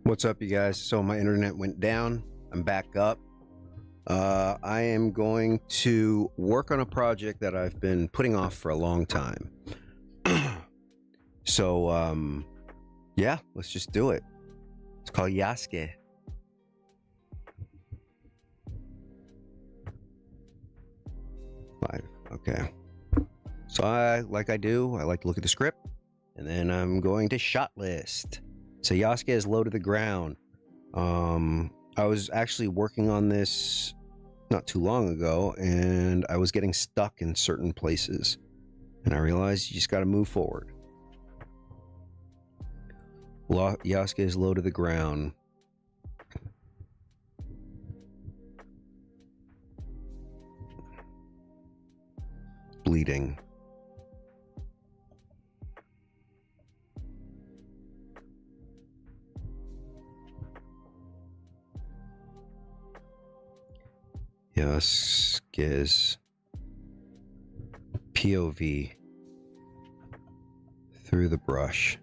What's up, you guys? So my internet went down. I'm back up. I am going to work on a project that I've been putting off for a long time. So, yeah, let's just do it. It's called Yasuke. Live. Okay. So I like to look at the script, and then I'm going to shot list. So Yasuke is low to the ground. I was actually working on this not too long ago, and I was getting stuck in certain places, and I realized you just got to move forward. Yasuke is low to the ground. Bleeding. Yasuke's POV through the brush.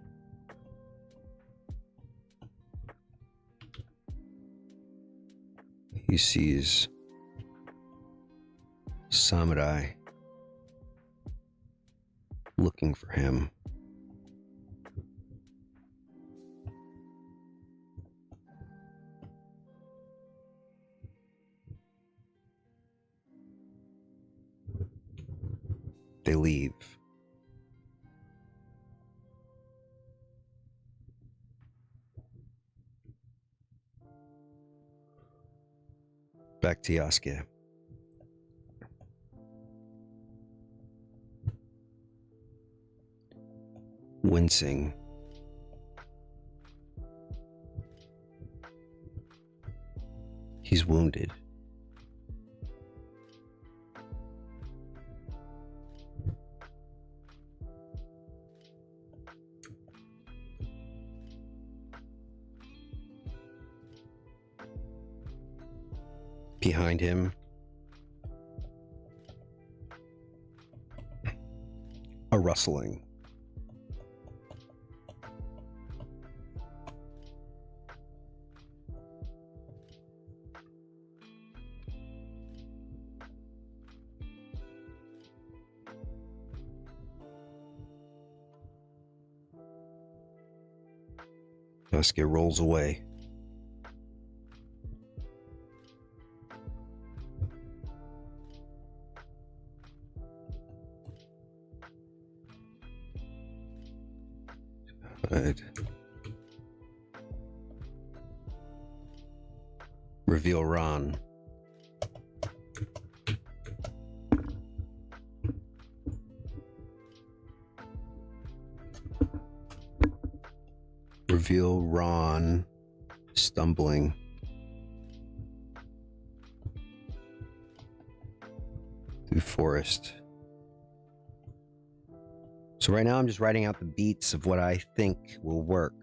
He sees samurai looking for him. They leave. Back to Yasuke. Wincing. He's wounded. Behind him, a rustling. Yasuke rolls away. Right. Reveal Ron. Reveal Ron stumbling. Through forest. So right now I'm just writing out the beats of what I think will work.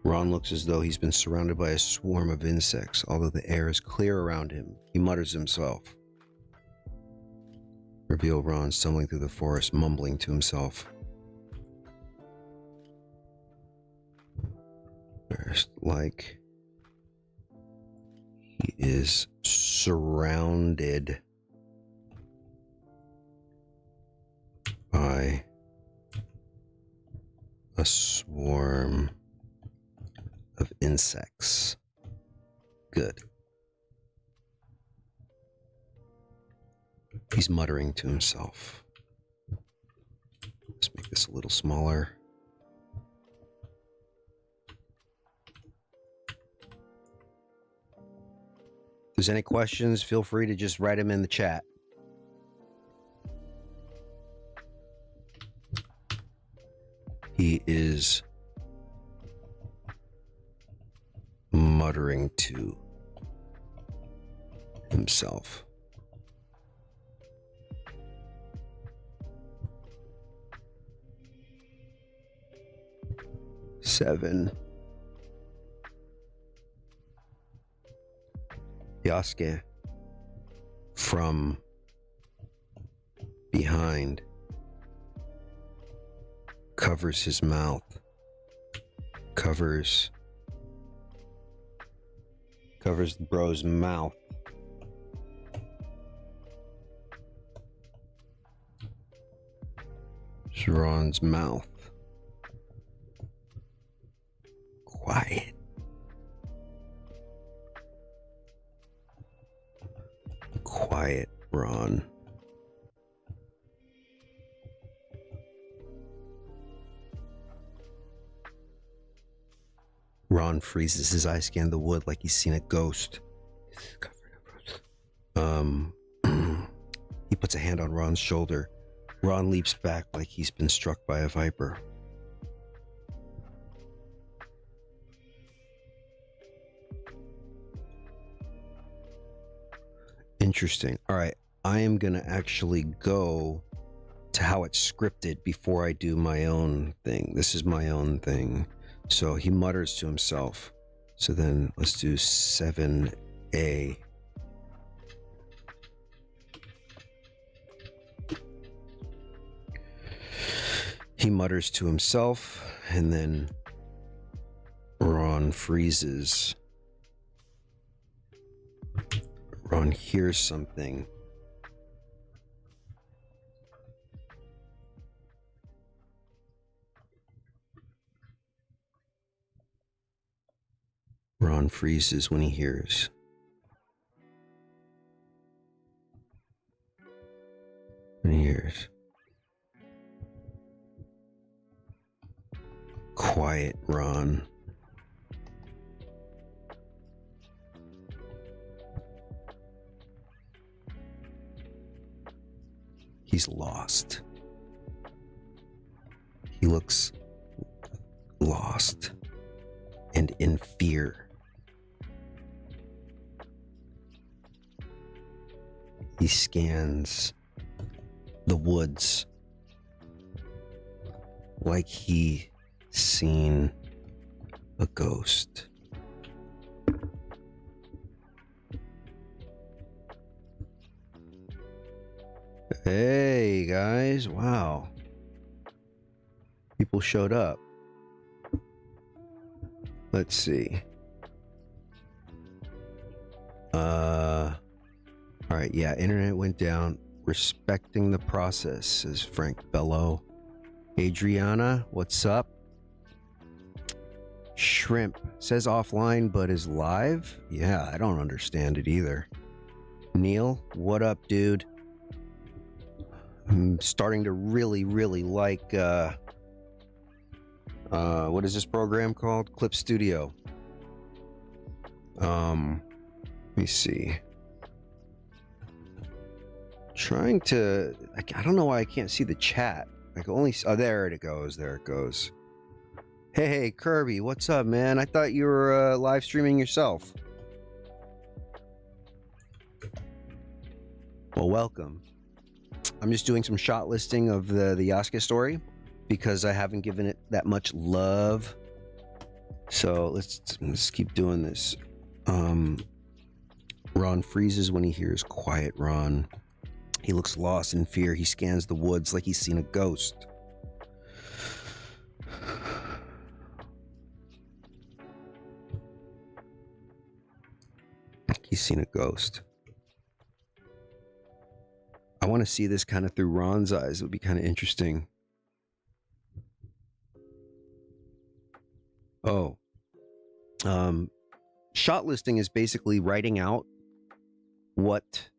Ron looks as though he's been surrounded by a swarm of insects, although the air is clear around him. He mutters to himself. Reveal Ron stumbling through the forest, mumbling to himself. There's like he is surrounded by a swarm of insects. Good. He's muttering to himself. Let's make this a little smaller. If there's any questions, feel free to just write them in the chat. He is muttering to himself. Seven. Yasuke from behind covers his mouth covers the bro's mouth. It's Ron's mouth. Quiet. Quiet, Ron. Ron freezes. His eyes scan the wood like he's seen a ghost. He puts a hand on Ron's shoulder. Ron leaps back like he's been struck by a viper. Interesting. All right, I am gonna actually go to how it's scripted before I do my own thing. This is my own thing. So he mutters to himself. So then let's do 7A. He mutters to himself, and then Ron freezes. Ron hears something. Ron freezes when he hears. Quiet, Ron. He's lost. He looks lost and in fear. He scans the woods like he seen a ghost. Hey guys, wow. People showed up. Let's see. All right, yeah, internet went down. Respecting the process, says Frank Bello. Adriana, what's up? Shrimp says offline but is live. Yeah, I don't understand it either. Neil, what up, dude? I'm starting to really like what is this program called? Clip Studio. Let me see. Trying to, I don't know why I can't see the chat. I can only, oh, there it goes. There it goes. Hey, Kirby, what's up, man? I thought you were live streaming yourself. Well, welcome. I'm just doing some shot listing of the Yasuke story because I haven't given it that much love. So let's keep doing this. Ron freezes when he hears quiet, Ron. He looks lost in fear. He scans the woods like he's seen a ghost. He's seen a ghost. I want to see this kind of through Ron's eyes. It would be kind of interesting. Oh. Shot listing is basically writing out what...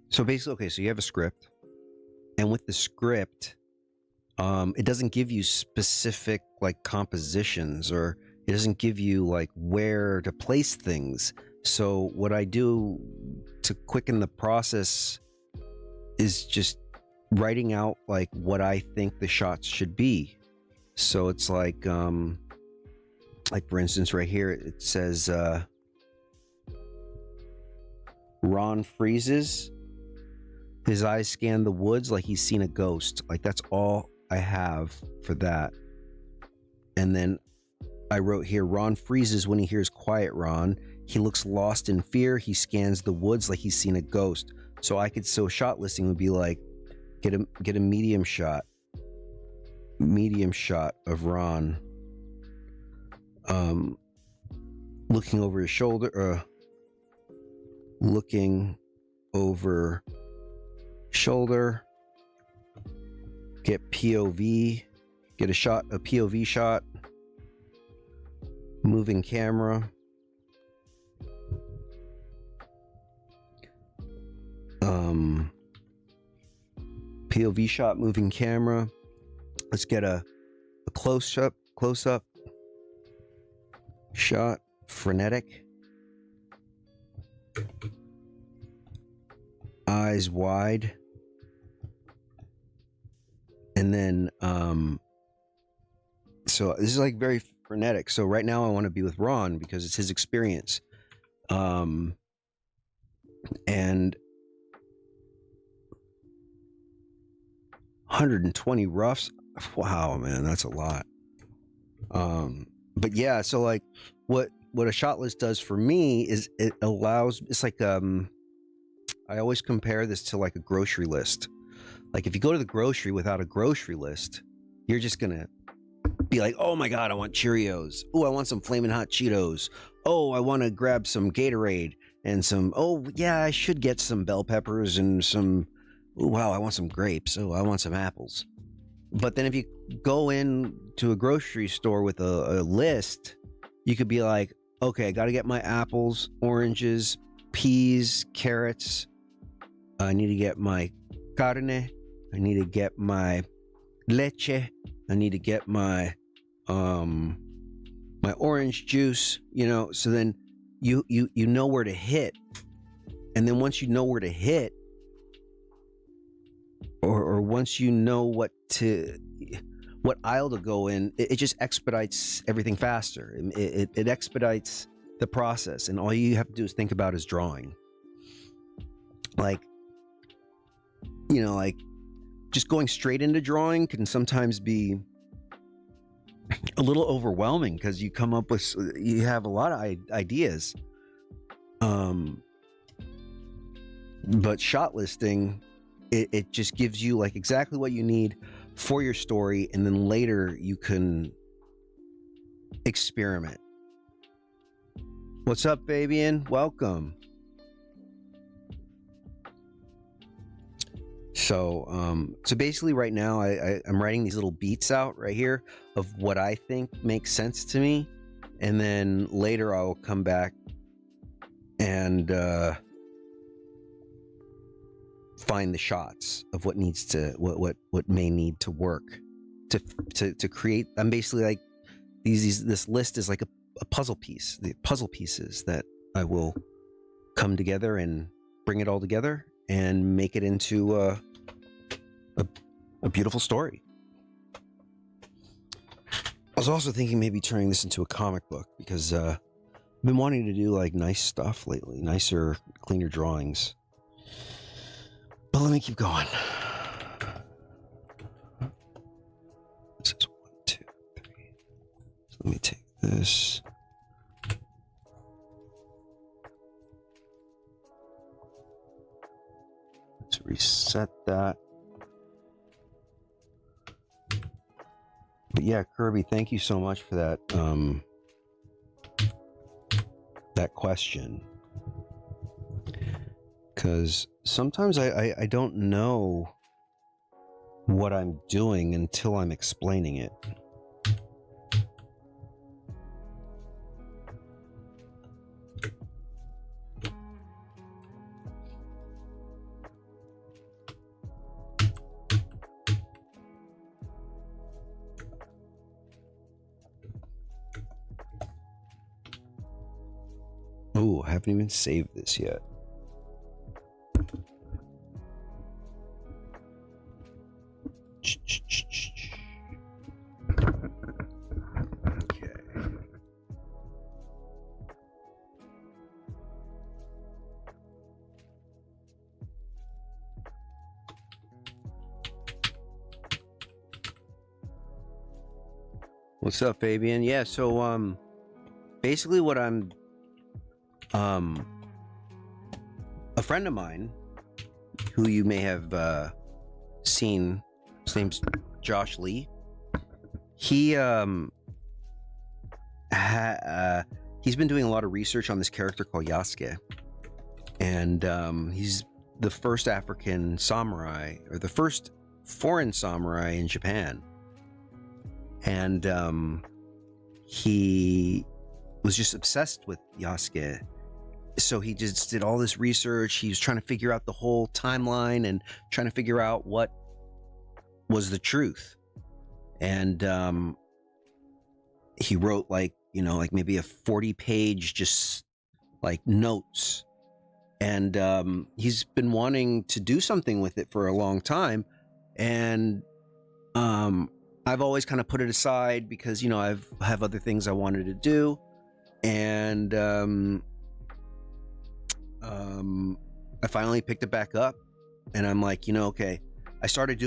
So basically, okay, so you have a script. And with the script, it doesn't give you specific, like, compositions, or it doesn't give you, like, where to place things. So what I do to quicken the process is just writing out like what I think the shots should be. So it's like for instance right here it says Ron freezes, his eyes scan the woods like he's seen a ghost. Like that's all I have for that. And then I wrote here, Ron freezes when he hears quiet, Ron. He looks lost in fear. He scans the woods like he's seen a ghost. So I could, so shot listing would be like, get a medium shot of Ron. looking over his shoulder, looking over shoulder, get POV, get a POV shot, moving camera, POV shot, moving camera. Let's get a close up shot, frenetic, eyes wide, and then so this is like very frenetic. So right now I want to be with Ron because it's his experience, and 120 roughs. Wow, man, that's a lot. But yeah, so like what a shot list does for me is it allows, it's like I always compare this to like a grocery list. Like if you go to the grocery without a grocery list, you're just gonna be like, oh my god, I want Cheerios. Oh, I want some Flamin' Hot Cheetos. Oh, I want to grab some Gatorade and some, oh yeah, I should get some bell peppers and some, oh wow, I want some grapes. Oh, I want some apples. But then if you go in to a grocery store with a list, you could be like, okay, I got to get my apples, oranges, peas, carrots. I need to get my carne. I need to get my leche. I need to get my my orange juice, you know. So then you know where to hit. And then once you know where to hit, or once you know what aisle to go in, it just expedites everything faster. It expedites the process, and all you have to do is think about is drawing. Like, you know, like just going straight into drawing can sometimes be a little overwhelming because you have a lot of ideas. But shot listing, it just gives you like exactly what you need for your story, and then later you can experiment. What's up, Fabian? Welcome. So basically right now I'm writing these little beats out right here of what I think makes sense to me, and then later I'll come back and find the shots of what needs to what may need to work to create. I'm basically like this list is like a puzzle piece, the puzzle pieces that I will come together and bring it all together and make it into a beautiful story. I was also thinking maybe turning this into a comic book because I've been wanting to do like nice stuff lately, nicer, cleaner drawings. But let me keep going. This is 1, 2, 3. So let me take this. Let's reset that. But yeah, Kirby, thank you so much for that that question. Because sometimes I don't know what I'm doing until I'm explaining it. Oh, I haven't even saved this yet. Okay. What's up, Fabian? Yeah, so basically what I'm a friend of mine who you may have seen, his name's Josh Lee. He he's been doing a lot of research on this character called Yasuke, and he's the first African samurai, or the first foreign samurai in Japan, and he was just obsessed with Yasuke. So he just did all this research. He was trying to figure out the whole timeline and trying to figure out what was the truth. And he wrote like maybe a 40-page just like notes. And he's been wanting to do something with it for a long time. And I've always kind of put it aside because, I have other things I wanted to do. And I finally picked it back up, and I'm like, okay. I started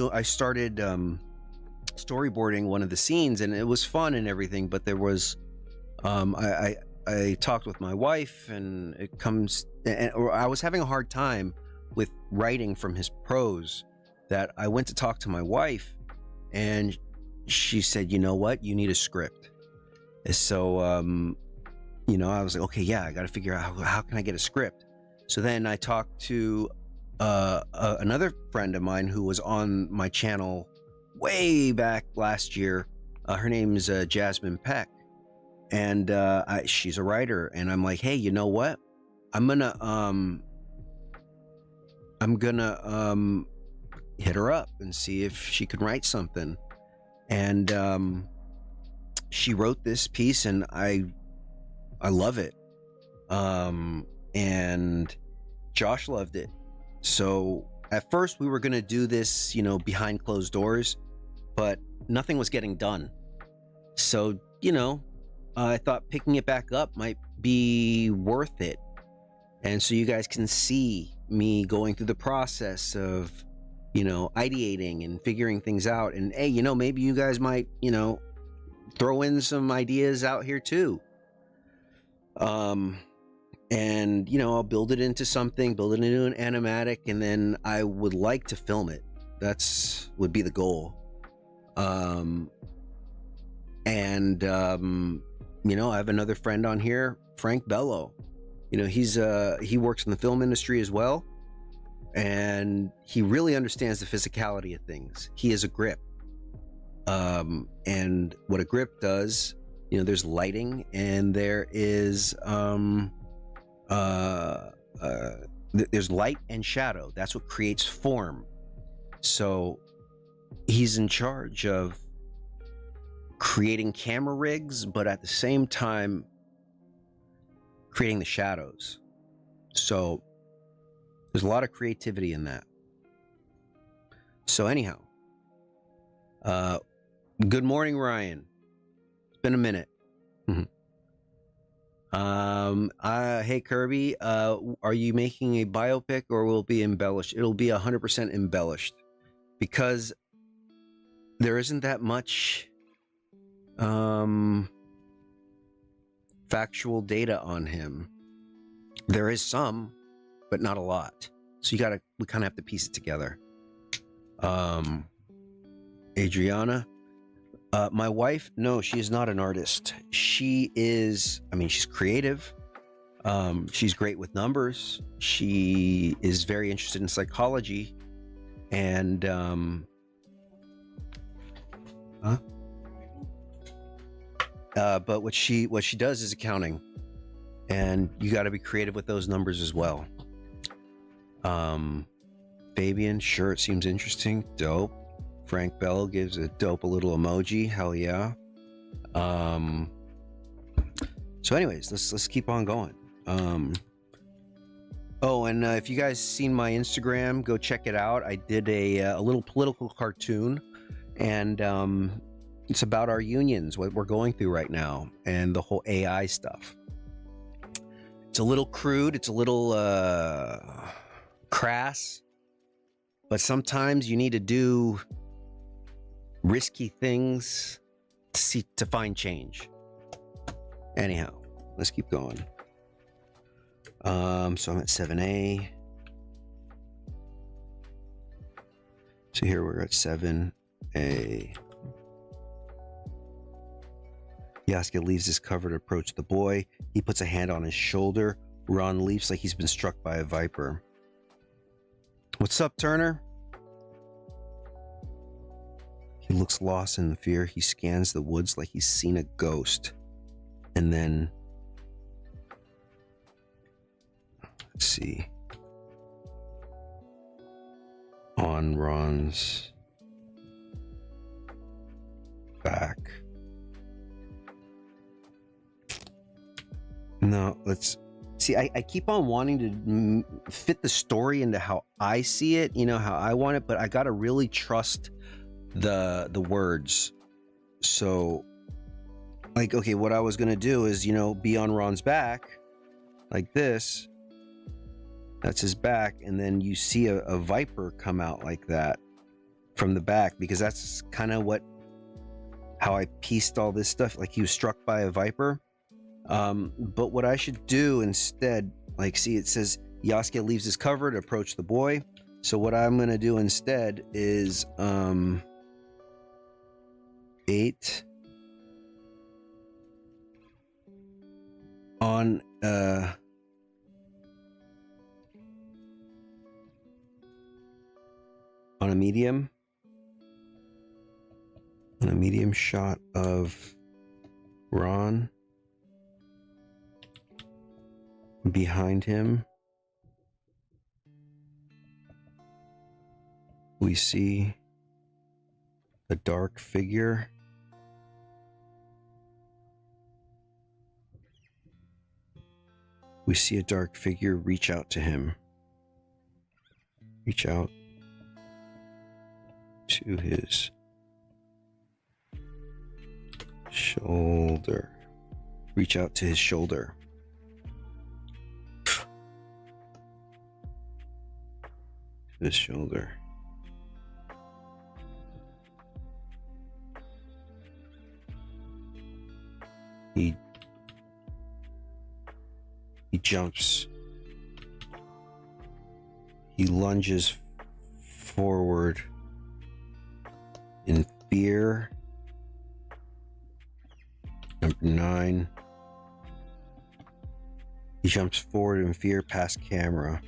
storyboarding one of the scenes, and it was fun and everything, but there was I talked with my wife, and I was having a hard time with writing from his prose, that I went to talk to my wife, and she said, you know what, you need a script. So I was like, okay, yeah, I got to figure out how can I get a script. So then I talked to another friend of mine who was on my channel way back last year. Her name is Jasmine Peck, and she's a writer. And I'm like, hey, you know what? I'm gonna hit her up and see if she could write something. And she wrote this piece, and I love it. And Josh loved it. So at first we were going to do this, behind closed doors, but nothing was getting done. So, I thought picking it back up might be worth it. And so you guys can see me going through the process of, ideating and figuring things out. And hey, maybe you guys might, throw in some ideas out here too. And I'll build it into something, build it into an animatic, and then I would like to film it. Would be the goal. I have another friend on here, Frank Bello. He works in the film industry as well, and he really understands the physicality of things. He is a grip, and what a grip does, there's lighting, and there is there's light and shadow. That's what creates form. So he's in charge of creating camera rigs, but at the same time creating the shadows. So there's a lot of creativity in that. So anyhow, good morning, Ryan. It's been a minute. Hey Kirby, are you making a biopic, or will it be embellished? It'll be 100% embellished, because there isn't that much factual data on him. There is some, but not a lot. So we kind of have to piece it together. Adriana, my wife, no, she is not an artist. She is, she's creative. She's great with numbers. She is very interested in psychology, and but what she does is accounting, and you got to be creative with those numbers as well. Fabian, sure, it seems interesting. Dope. Frank Bell gives a dope little emoji. Hell yeah. So anyways, let's keep on going. And if you guys seen my Instagram, go check it out. I did a little political cartoon, and it's about our unions, what we're going through right now, and the whole AI stuff. It's a little crude, it's a little crass, but sometimes you need to do risky things to find change. Anyhow, let's keep going. So I'm at 7A. So here we're at 7A. Yasuke leaves his cover to approach the boy. He puts a hand on his shoulder. Ron leaps like he's been struck by a viper. What's up, Turner? He looks lost in fear. He scans the woods like he's seen a ghost. And then, let's see, on Ron's back. No, let's see. I keep on wanting to fit the story into how I see it, you know, how I want it, but I gotta really trust the words. So, like, okay, what I was gonna do is, you know, be on Ron's back like this. That's his back, and then you see a viper come out like that from the back, because that's kind of how I pieced all this stuff. Like, he was struck by a viper. But what I should do instead, like, see, it says Yasuke leaves his cover to approach the boy. So what I'm gonna do instead is 8 on a medium shot of Ron. Behind him, we see a dark figure. We see a dark figure reach out to him. Reach out to his shoulder. Reach out to his shoulder. His shoulder. He jumps. He lunges forward in fear. Number 9. He jumps forward in fear past camera.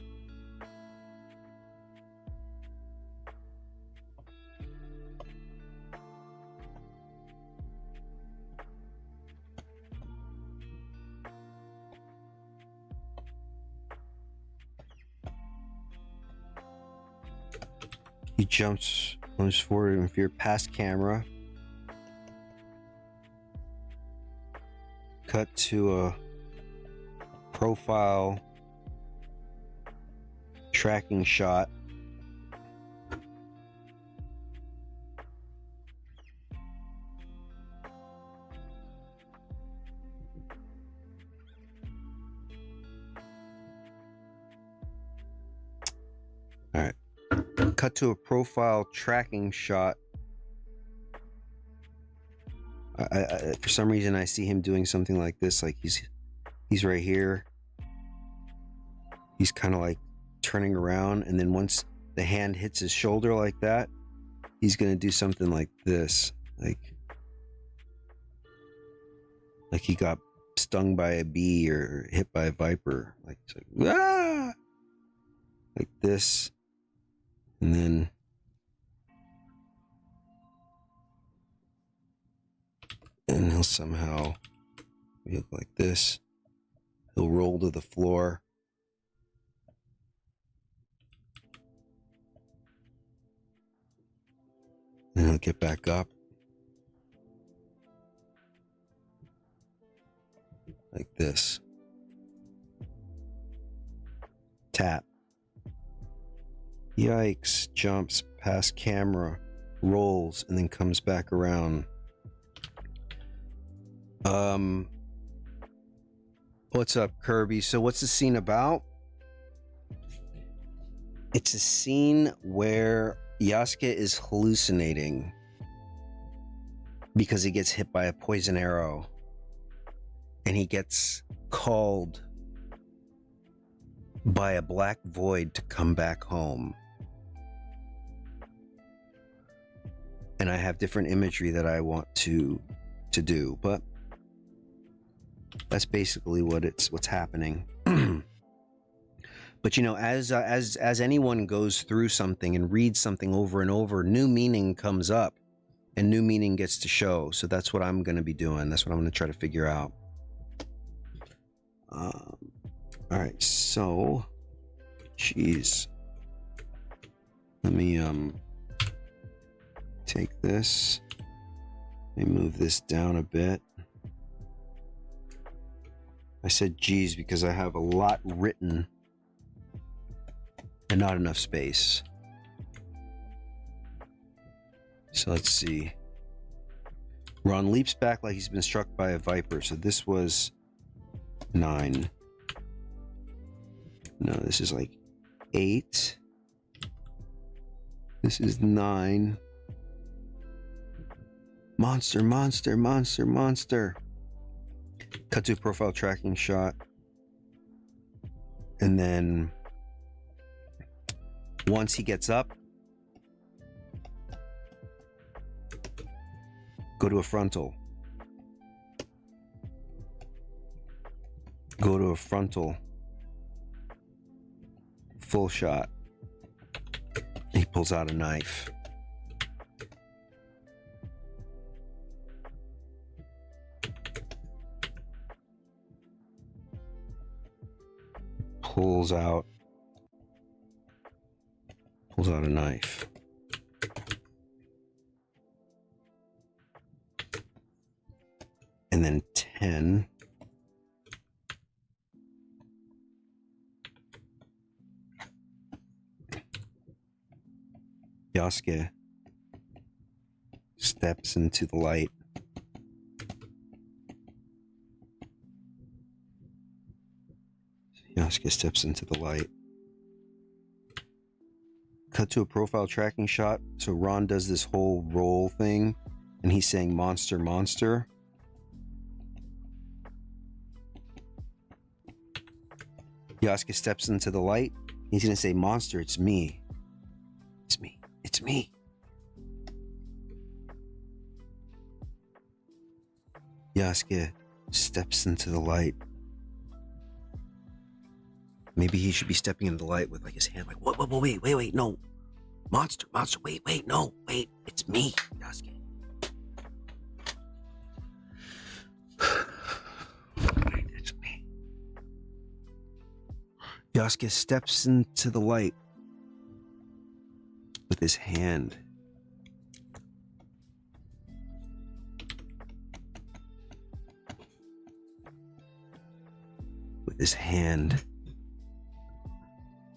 He jumps forward in fear past camera. Cut to a profile tracking shot. All right. Cut to a profile tracking shot. I for some reason I see him doing something like this, like he's right here. He's kind of like turning around, and then once the hand hits his shoulder like that, he's gonna do something like this, like he got stung by a bee or hit by a viper, like ah! Like this. And then he'll somehow look like this. He'll roll to the floor. Then he'll get back up. Like this. Tap. Yikes, jumps past camera, rolls, and then comes back around. What's up, Kirby? So what's the scene about? It's a scene where Yasuke is hallucinating because he gets hit by a poison arrow, and he gets called by a black void to come back home. And I have different imagery that I want to do, but That's basically what's happening. But you know, as anyone goes through something and reads something over and over, new meaning comes up, and new meaning gets to show. So that's what I'm going to be doing. That's what I'm going to try to figure out. All right, so, geez, let me take this. Let me move this down a bit. I said geez because I have a lot written and not enough space. So let's see. Ron leaps back like he's been struck by a viper. So this was 9. No, this is like 8. This is 9. Monster, monster, monster, monster. Cut to a profile tracking shot. And then once he gets up, go to a frontal. Go to a frontal. Full shot. He pulls out a knife. Pulls out a knife. And then 10. Yasuke steps into the light. Yasuke steps into the light. Cut to a profile tracking shot. So Ron does this whole roll thing, and he's saying monster, monster. Yasuke steps into the light. He's going to say, monster, it's me. It's me. It's me. Yasuke steps into the light. Maybe he should be stepping into the light with like his hand like, wait, no. Monster, wait, no, wait, it's me, Yasuke. Wait, it's me. Yasuke steps into the light with his hand. With his hand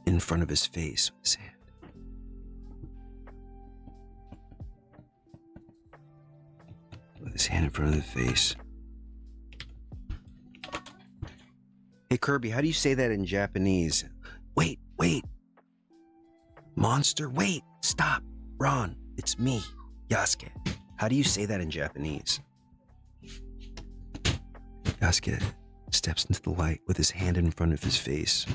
in front of his face, with his hand. With his hand in front of the face. Hey Kirby, how do you say that in Japanese? Wait. Monster, wait, stop. Ron, it's me, Yasuke. How do you say that in Japanese? Yasuke steps into the light with his hand in front of his face.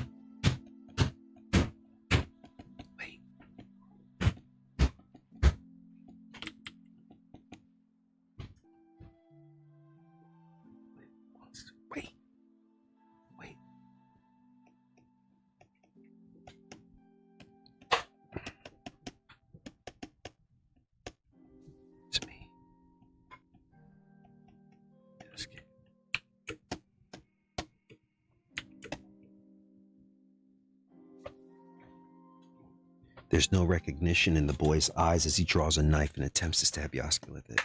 There's no recognition in the boy's eyes as he draws a knife and attempts to stab Yasuke with it.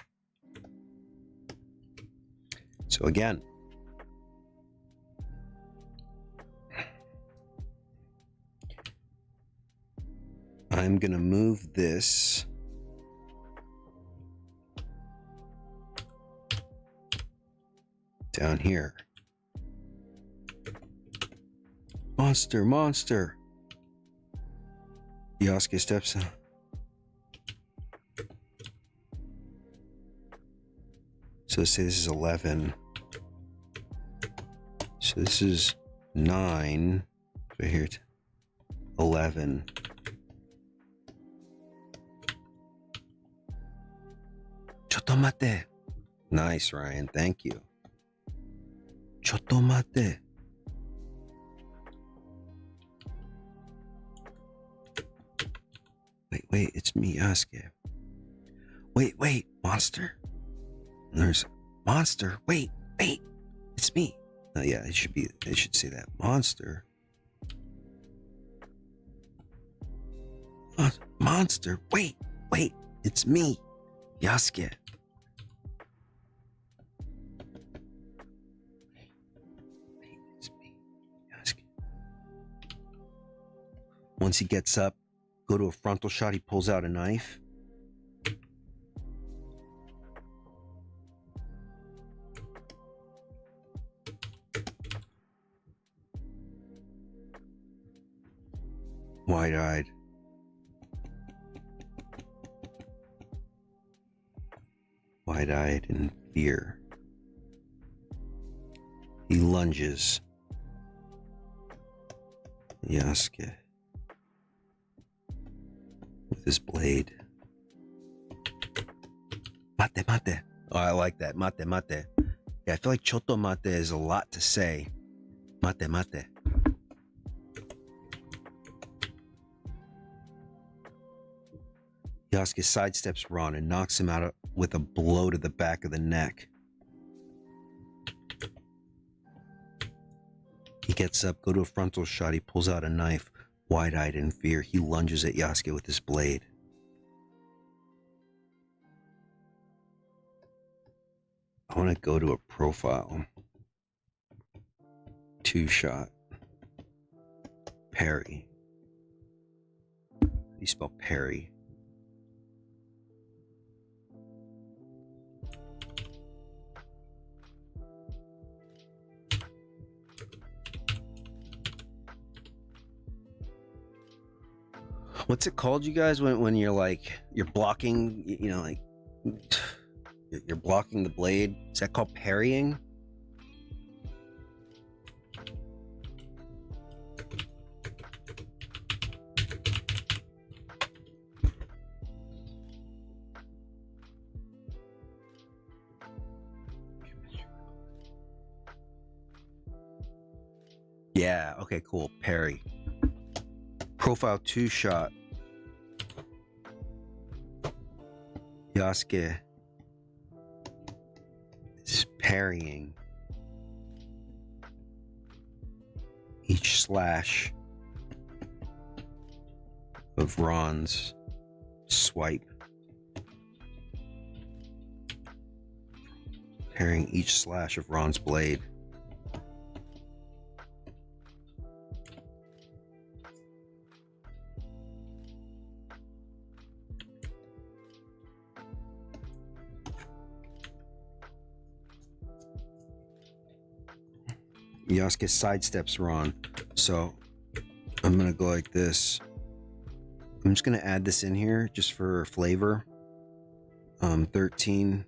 So again, I'm gonna move this down here. Monster, monster. Yasuke steps in. So let's say this is 11. So this is 9. Right here. 11. Chotto mate. Nice, Ryan. Thank you. Chotto mate. Wait, it's me, Yasuke. Wait, monster. There's monster. Wait, it's me. Yeah, it should say that. Monster. Monster. Wait, it's me, Yasuke. It's me, Yasuke. Once he gets up, go to a frontal shot, he pulls out a knife. Wide-eyed. Wide-eyed in fear. He lunges. Yasuke. With his blade. Mate. Oh, I like that. Mate. Yeah, I feel like chotto mate is a lot to say. Mate. Yasuke sidesteps Ron and knocks him out with a blow to the back of the neck. He gets up, go to a frontal shot. He pulls out a knife, wide-eyed in fear. He lunges at Yasuke with his blade. I want to go to a profile. 2-shot. Parry. How do you spell parry? What's it called, you guys, when you're like, you're blocking, you know, like, you're blocking the blade? Is that called parrying? Yeah, okay, cool. Parry. Profile 2-shot. Yasuke is parrying each slash of Ron's swipe. Parrying each slash of Ron's blade. Yasuke sidesteps Ron. So I'm going to go like this. I'm just going to add this in here just for flavor. 13.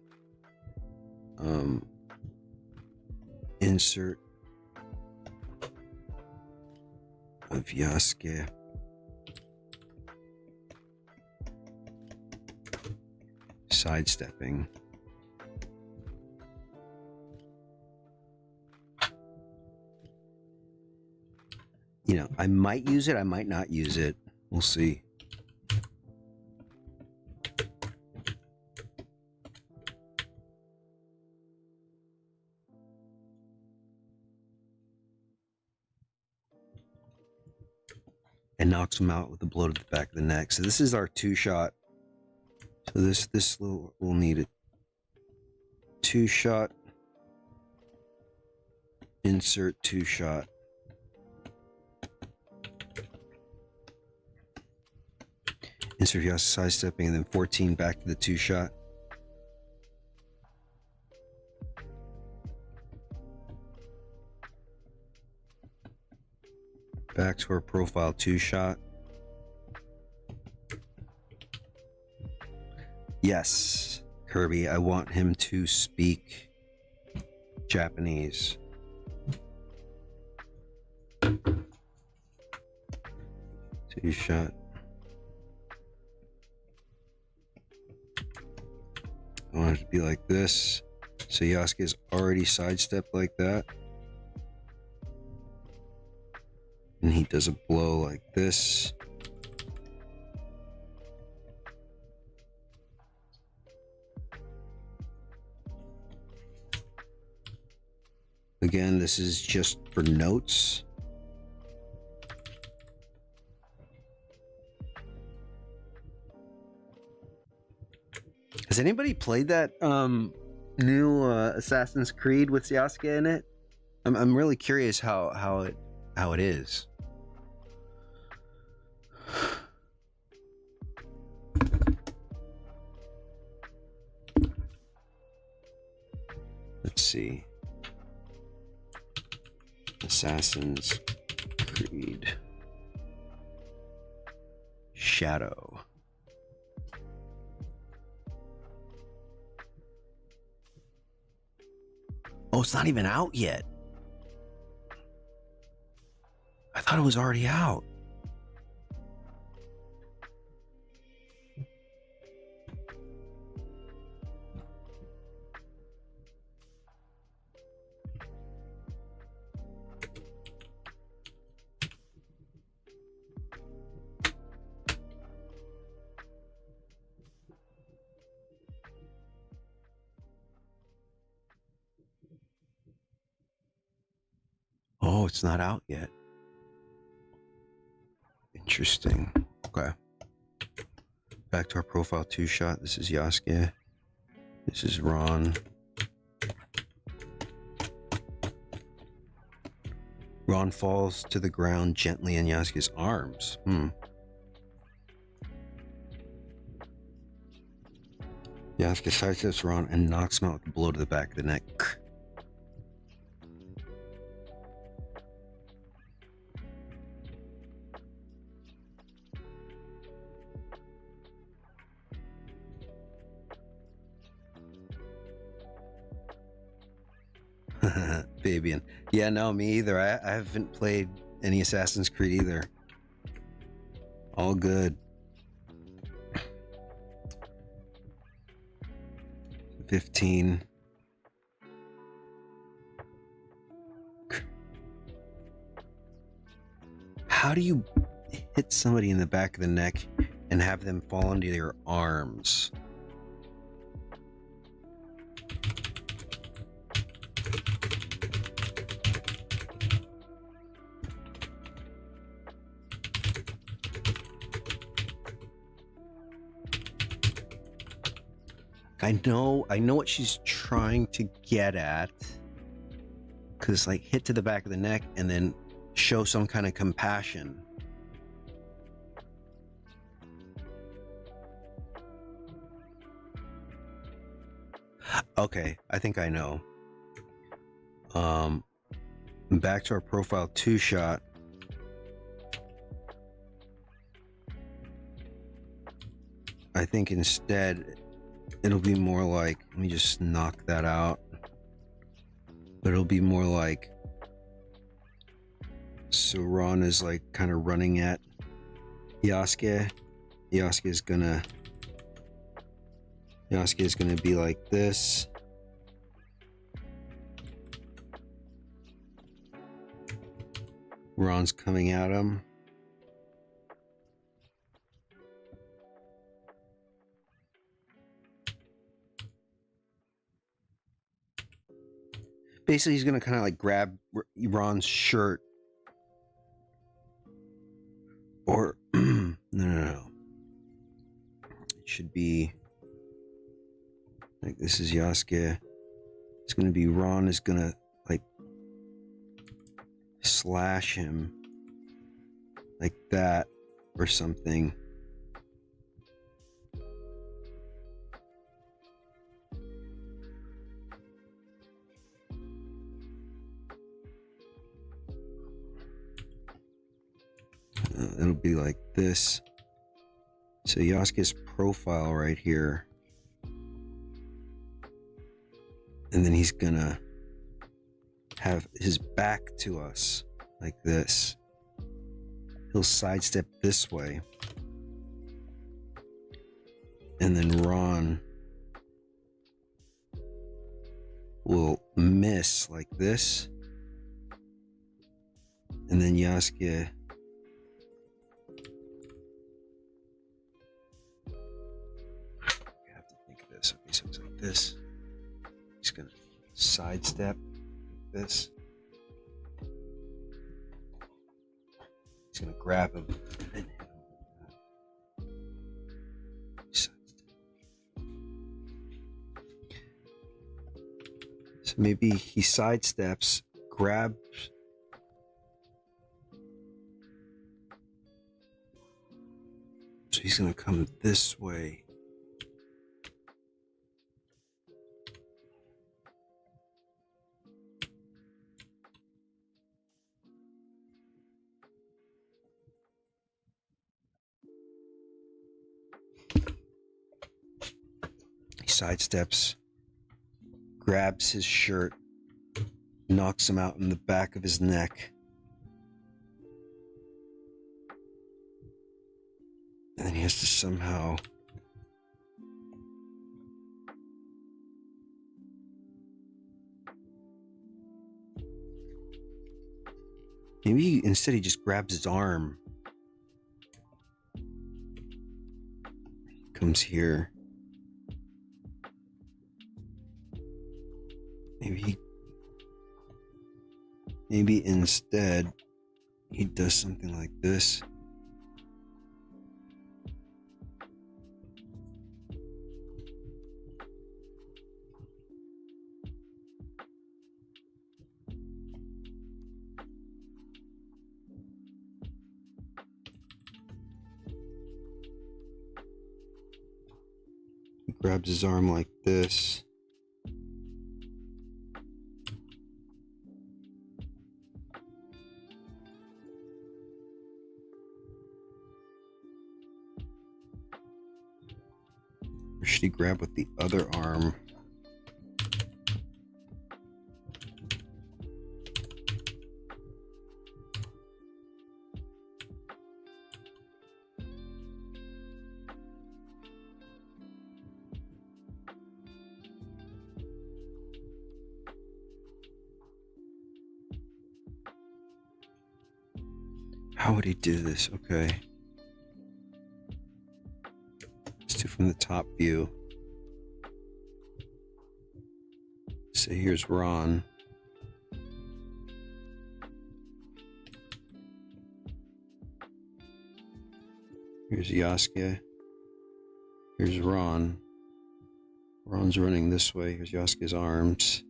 Insert of Yasuke. Sidestepping. You know, I might use it, I might not use it. We'll see. And knocks him out with a blow to the back of the neck. So this is our 2-shot. So this little, we'll need a 2-shot. Insert 2-shot. Insert Yasuke sidestepping, and then 14 back to the 2-shot. Back to our profile 2-shot. Yes, Kirby, I want him to speak Japanese. Two-shot. I want it to be like this. So Yasuke is already sidestepped like that. does a blow like this. Again, this is just for notes. Has anybody played that new Assassin's Creed with Yasuke in it? I'm really curious how it is. Let's see. Assassin's Creed Shadow. Oh, it's not even out yet. I thought it was already out. Oh, it's not out yet. Interesting. Okay. Back to our profile 2 shot. This is Yasuke. This is Ron. Ron falls to the ground gently in Yasuke's arms. Yasuke sidesteps Ron and knocks him out with a blow to the back of the neck. Fabian. Yeah, no, me either. I haven't played any Assassin's Creed either. All good. 15. How do you hit somebody in the back of the neck and have them fall into your arms? I know what she's trying to get at, because like hit to the back of the neck and then show some kind of compassion. Okay, I think I know. Back to our profile 2 shot. I think instead it'll be more like, let me just knock that out. But it'll be more like, so Ron is like kind of running at Yasuke. Yasuke is gonna be like this. Ron's coming at him. Basically, he's gonna kind of like grab Ron's shirt. Or, no. It should be like, this is Yasuke. It's gonna be Ron is gonna like slash him like that or something. It'll be like this. So Yasuke's profile right here. And then he's gonna have his back to us like this. He'll sidestep this way. And then Ron will miss like this. And then Yasuke this. Okay, so it's like this. He's gonna sidestep like this. He's gonna grab him and then hit him. So maybe he sidesteps, grabs. So he's gonna come this way. He sidesteps, grabs his shirt, knocks him out in the back of his neck. And then he has to somehow maybe instead he just grabs his arm. Comes here. Maybe instead he does something like this. He grabs his arm like this. Or should he grab with the other arm? How would he do this? Okay. Let's do from the top view. So here's Ron. Here's Yasuke. Here's Ron. Ron's running this way. Here's Yasuke's arms.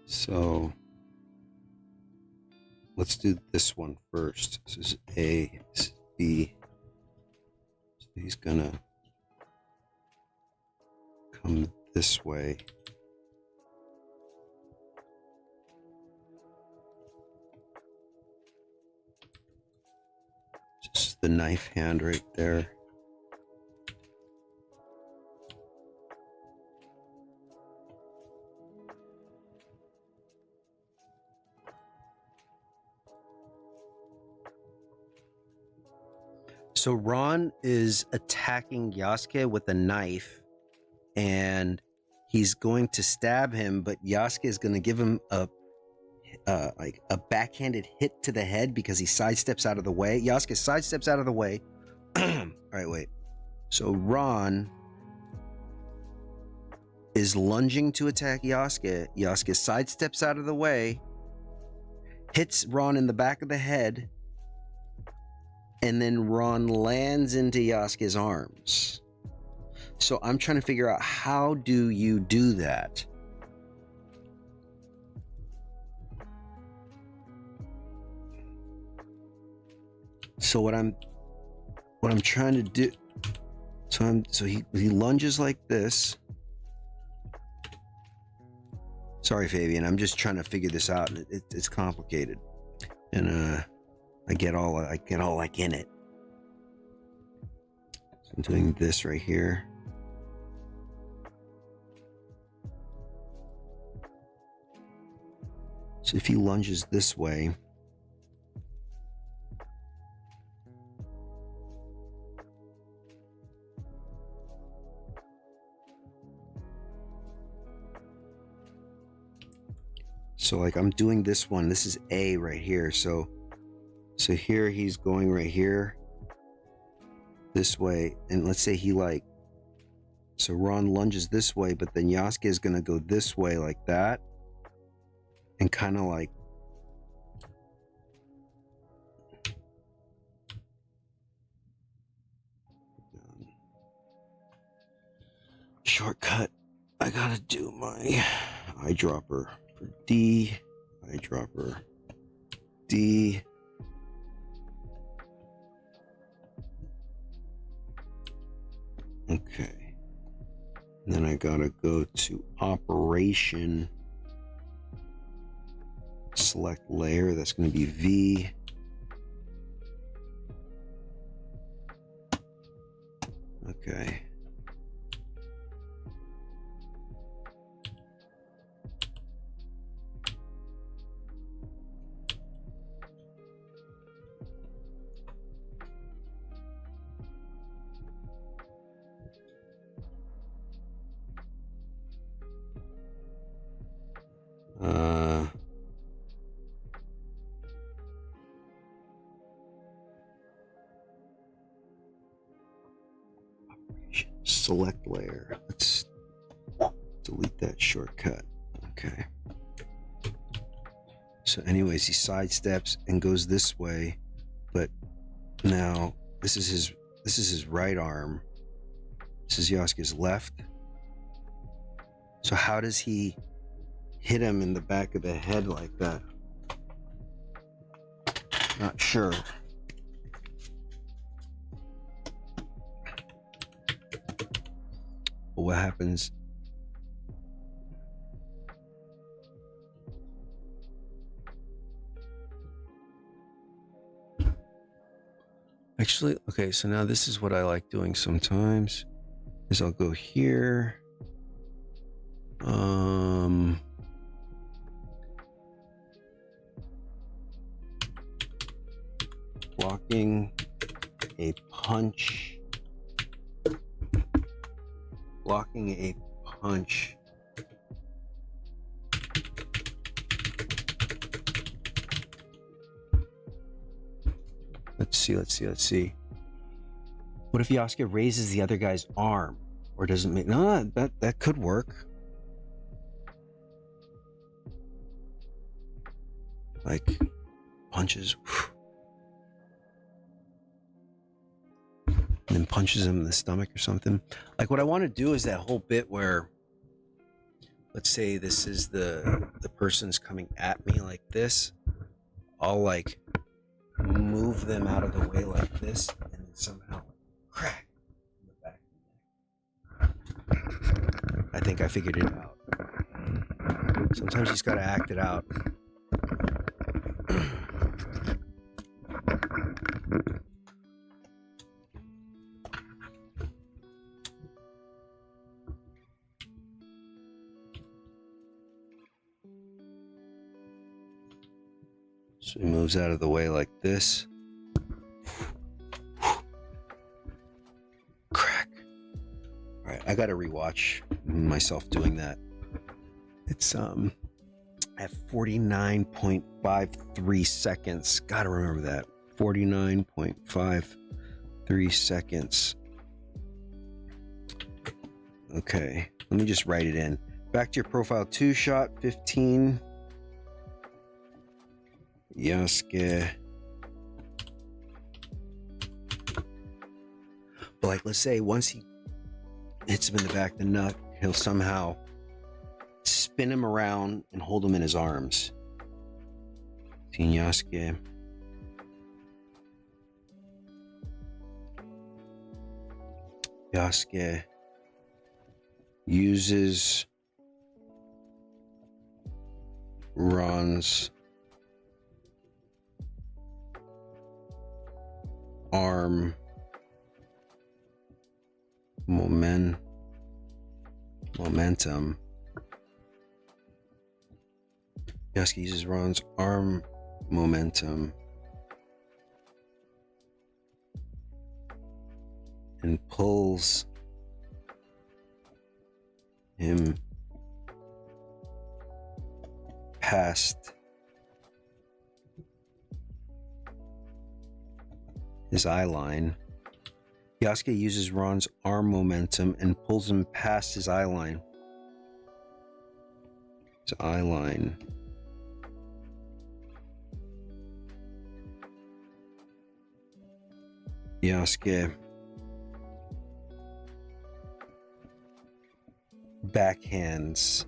So let's do this one first. This is A, this is B. So he's gonna come this way. Just the knife hand right there. So Ron is attacking Yasuke with a knife, and he's going to stab him, but Yasuke is going to give him a backhanded hit to the head because he sidesteps out of the way. Yasuke sidesteps out of the way. All right, wait. So Ron is lunging to attack Yasuke. Yasuke sidesteps out of the way, hits Ron in the back of the head, and then Ron lands into Yasuke's arms. So I'm trying to figure out, how do you do that? So what I'm trying to do, so he lunges like this. Sorry, Fabian, I'm just trying to figure this out, and it's complicated. And I get all like in it. So I'm doing this right here. So if he lunges this way, So like I'm doing this one. This is A right here. So here he's going right here this way, and let's say he like, so Ron lunges this way, but then Yasuke is gonna go this way like that, and kind of like shortcut. I gotta do my eyedropper for D, eyedropper D. Okay. And then I gotta go to operation, select layer. That's gonna be V. Okay. Select layer. Let's delete that shortcut. Okay. So anyways, he sidesteps and goes this way, but now this is his right arm. This is Yasuke's left. So how does he hit him in the back of the head like that? Not sure. But what happens? Actually, okay, so now this is what I like doing sometimes, is I'll go here. Blocking a punch. Blocking a punch. Let's see. What if Yasuke raises the other guy's arm? Or doesn't make... No, that could work. Like, punches. And then punches him in the stomach or something. Like, what I want to do is that whole bit where, let's say this is the person's coming at me like this. I'll like move them out of the way like this, and then somehow crack in the back. I think I figured it out. Sometimes you just gotta act it out. So he moves out of the way like this. Crack. All right, I gotta rewatch myself doing that. It's at 49.53 seconds. Gotta remember that. 49.53 seconds. Okay, let me just write it in. Back to your profile 2 shot 15. Yasuke. But like, let's say once he hits him in the back of the neck, he'll somehow spin him around and hold him in his arms. Team Yasuke. Yasuke uses Ron's arm momentum. Yasuke uses Ron's arm momentum and pulls him past his eye line. Yasuke uses Ron's arm momentum and pulls him past his eye line. His eye line. Yasuke backhands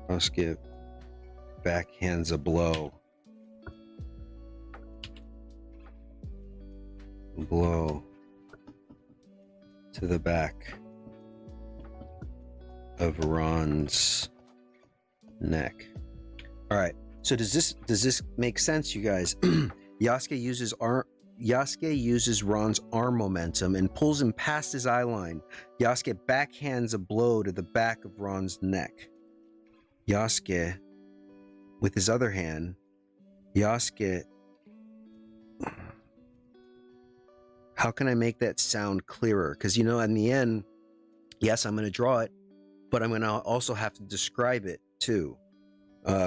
Yasuke backhands a blow to the back of Ron's neck. All right, so does this make sense, you guys? Yasuke uses Ron's arm momentum and pulls him past his eye line. Yasuke backhands a blow to the back of Ron's neck. Yasuke, with his other hand, how can I make that sound clearer? Because, you know, in the end, yes, I'm going to draw it, but I'm going to also have to describe it too.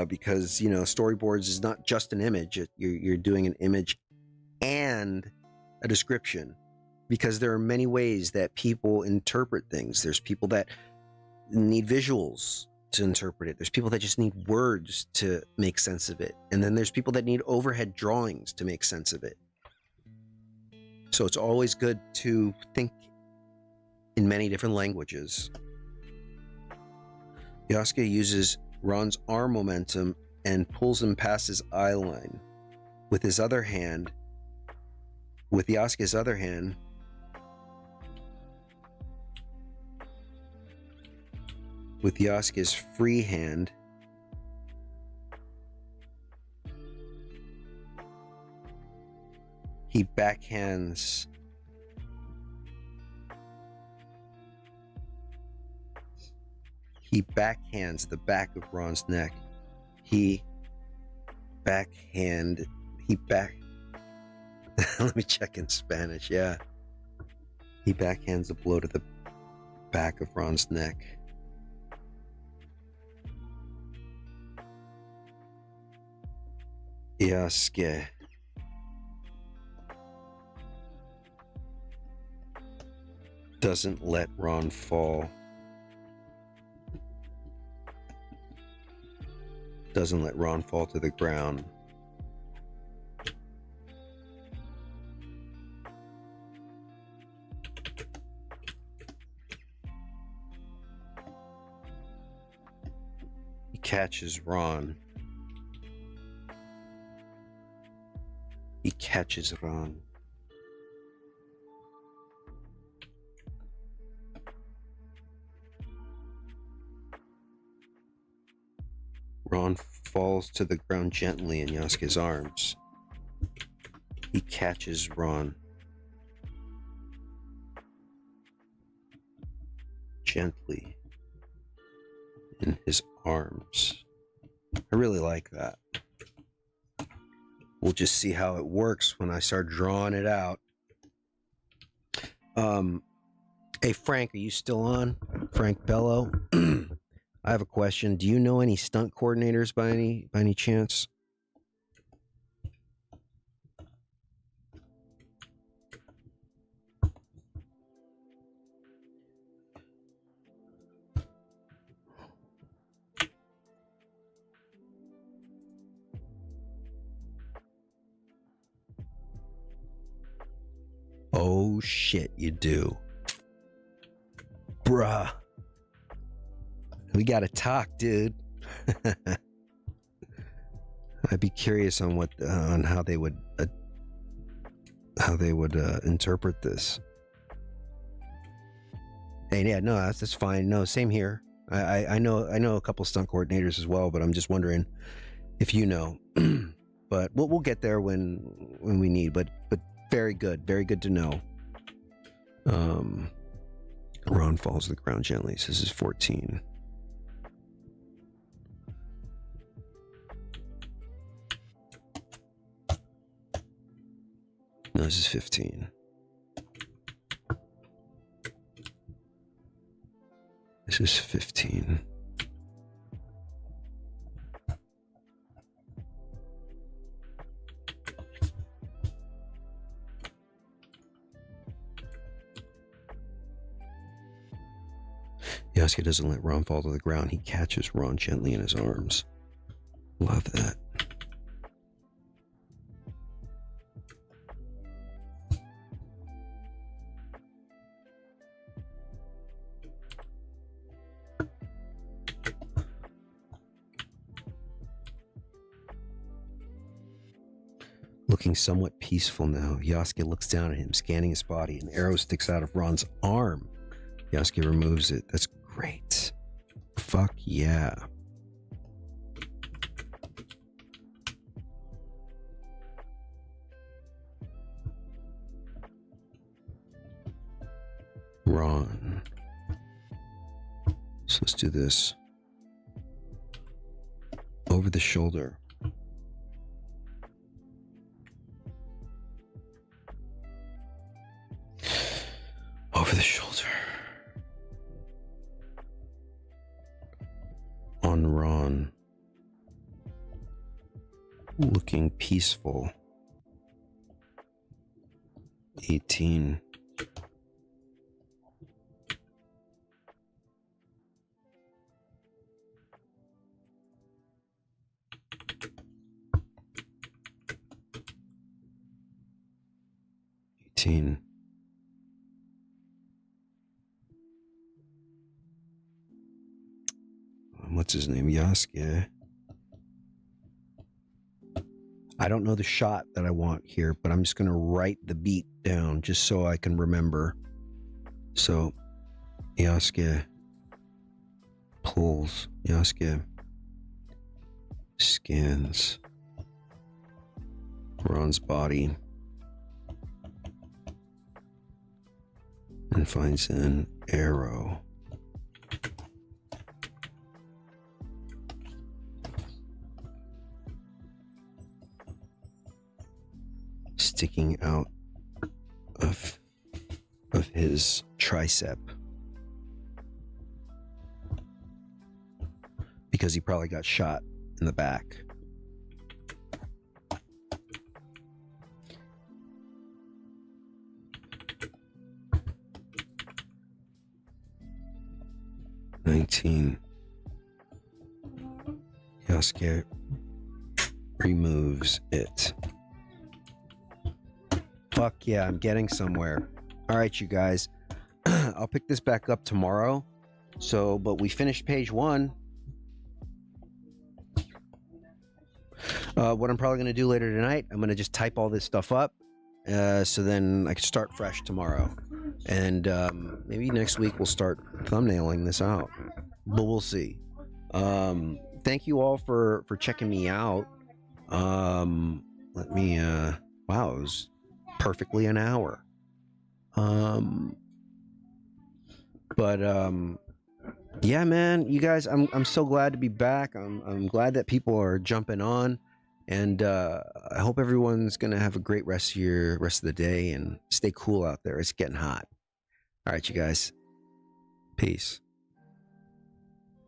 Because, you know, storyboards is not just an image. You're doing an image and a description, because there are many ways that people interpret things. There's people that need visuals to interpret it. There's people that just need words to make sense of it. And then there's people that need overhead drawings to make sense of it. So it's always good to think in many different languages. Yasuke uses Ron's arm momentum and pulls him past his eye line. With Yasuke's other hand, with Yasuke's free hand, he backhands the back of Ron's neck. Let me check in Spanish. Yeah. He backhands a blow to the back of Ron's neck. Yasuke doesn't let Ron fall. Doesn't let Ron fall to the ground. He catches Ron. Ron falls to the ground gently in Yasuke's arms. He catches Ron gently in his arms. I really like that. We'll just see how it works when I start drawing it out. Hey, Frank, are you still on? Frank Bello? I have a question. Do you know any stunt coordinators by any chance? Oh shit, you do. Bruh. We gotta talk, dude. I'd be curious on how they would interpret this. Hey, yeah, no, that's fine. No, same here. I know a couple stunt coordinators as well, but I'm just wondering if you know. But we'll get there when we need. But very good to know. Ron falls to the ground gently. So this is 14. No, this is 15. This is 15. Yasuke doesn't let Ron fall to the ground. He catches Ron gently in his arms. Love that. Looking somewhat peaceful now, Yasuke looks down at him, scanning his body. An arrow sticks out of Ron's arm. Yasuke removes it. That's great. Fuck yeah. Ron. So let's do this. Over the shoulder. Over the shoulder. On Ron. Looking peaceful. 18. What's his name? Yasuke. I don't know the shot that I want here, but I'm just going to write the beat down just so I can remember. So, Yasuke pulls. Yasuke scans Ron's body and finds an arrow. Sticking out of his tricep, because he probably got shot in the back. Yasuke removes it. Fuck yeah, I'm getting somewhere. All right, you guys. I'll pick this back up tomorrow. So, but we finished page 1. What I'm probably going to do later tonight, I'm going to just type all this stuff up. So then I can start fresh tomorrow. And maybe next week we'll start thumbnailing this out. But we'll see. Thank you all for checking me out. Let me... wow, it was perfectly an hour. Yeah, man, you guys, I'm so glad to be back. I'm glad that people are jumping on, and I hope everyone's gonna have a great rest of the day and stay cool out there. It's getting hot. All right, you guys. Peace.